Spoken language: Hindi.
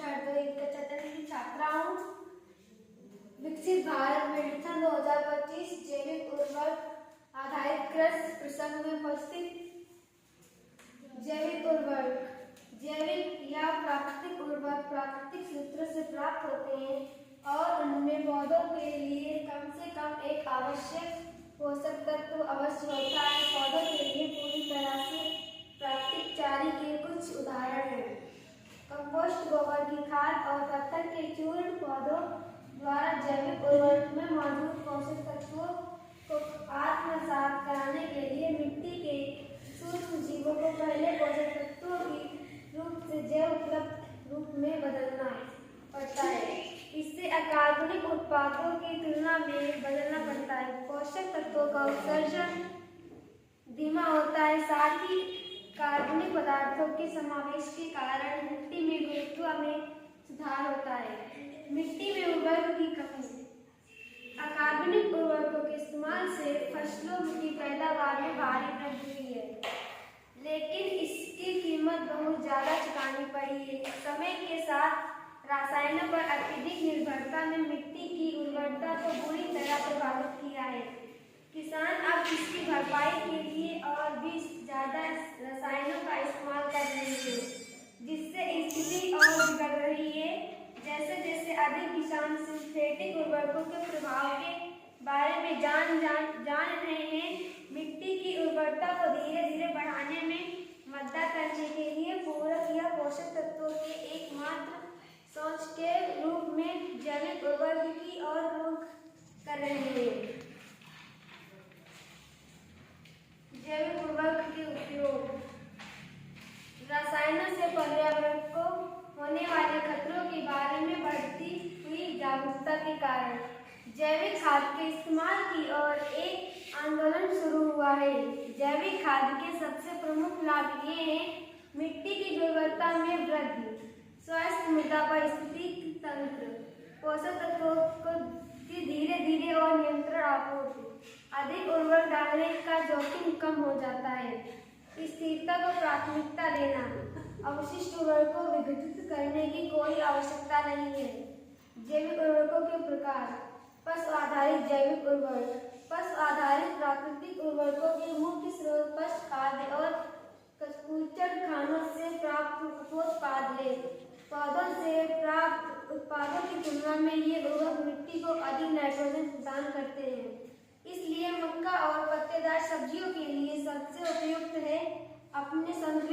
हरदोई की छात्रा हूँ। विकसित भारत मिशन 2025 जैविक उर्वरक आधारित कृषि प्रसंग में उपस्थित। जैविक उर्वरक जैविक या प्राकृतिक उर्वरक प्राकृतिक सूत्रों से प्राप्त होते हैं और उनमें पौधों के लिए कम से कम एक आवश्यक पोषक तत्व अवश्य होता है। पौधों के लिए पूरी तरह से प्राकृतिक चारे के कुछ उदाहरण हैं: कंपोस्ट, गोबर की खाद और पत्थर के चूर्ण। पौधों द्वारा जैविक उर्वरक में मौजूद पोषक तत्वों को आत्मसात कराने के लिए मिट्टी के सूक्ष्म जीवों को पहले पोषक तत्वों के रूप से जैव उपलब्ध रूप में बदलना पड़ता है। इससे अकार्बनिक उत्पादों की तुलना में बदलना पड़ता है। पोषक तत्वों का उत्सर्जन धीमा होता है, साथ ही कार्बनिक पदार्थों के समावेश के कारण मिट्टी में गुरुत्व में सुधार होता है। मिट्टी में उर्वरक की कमी अकार्बनिक उर्वरकों के इस्तेमाल से फसलों की पैदावार में भारी वृद्धि हुई है, लेकिन इसकी कीमत बहुत ज़्यादा चुकानी पड़ी है। समय के साथ रासायनों पर अत्यधिक निर्भरता ने मिट्टी की उर्वरता को बुरी तरह प्रभावित किया है। किसान अब इसकी भरपाई के लिए और भी ज़्यादा रसायनों का इस्तेमाल कर रहे हैं, जिससे स्थिति और बिगड़ रही है। जैसे जैसे अधिक किसान सिंथेटिक उर्वरकों के प्रभाव के बारे में जान रहे हैं, मिट्टी की उर्वरता को धीरे धीरे बढ़ाने में मदद करने के लिए पूरक या पोषक तत्वों के एकमात्र सोच के रूप में जैविक उर्वरक की ओर रुख कर रहे हैं। जैविक उर्वरक के उपयोग रसायनों से पर्यावरण को होने वाले खतरों के बारे में बढ़ती हुई जागरूकता के कारण जैविक खाद के इस्तेमाल की ओर एक आंदोलन शुरू हुआ है। जैविक खाद के सबसे प्रमुख लाभ ये हैं: मिट्टी की गुणवत्ता में वृद्धि, स्वस्थ मृदा पारिस्थितिकी तंत्र, पोषक तत्वों को धीरे धीरे और नियंत्रण आपूर्ति, अधिक उर्वरक डालने का जोखिम कम हो जाता है, स्थिरता को प्राथमिकता देना, अवशिष्ट उर्वरकों को विघटित करने की कोई आवश्यकता नहीं है। जैविक उर्वरकों के प्रकार: पशु आधारित जैविक उर्वरक पशु आधारित प्राकृतिक उर्वरकों के मुख्य स्रोत पशु खाद्य और कूचड़ खानों से प्राप्त उपोत्पाद हैं। पौधों से प्राप्त उत्पादों की तुलना में ये उर्वरक मिट्टी को अधिक नाइट्रोजन प्रदान करते हैं, इसलिए मक्का और पत्तेदार सब्जियों के लिए सबसे उपयुक्त है। अपने संतुलित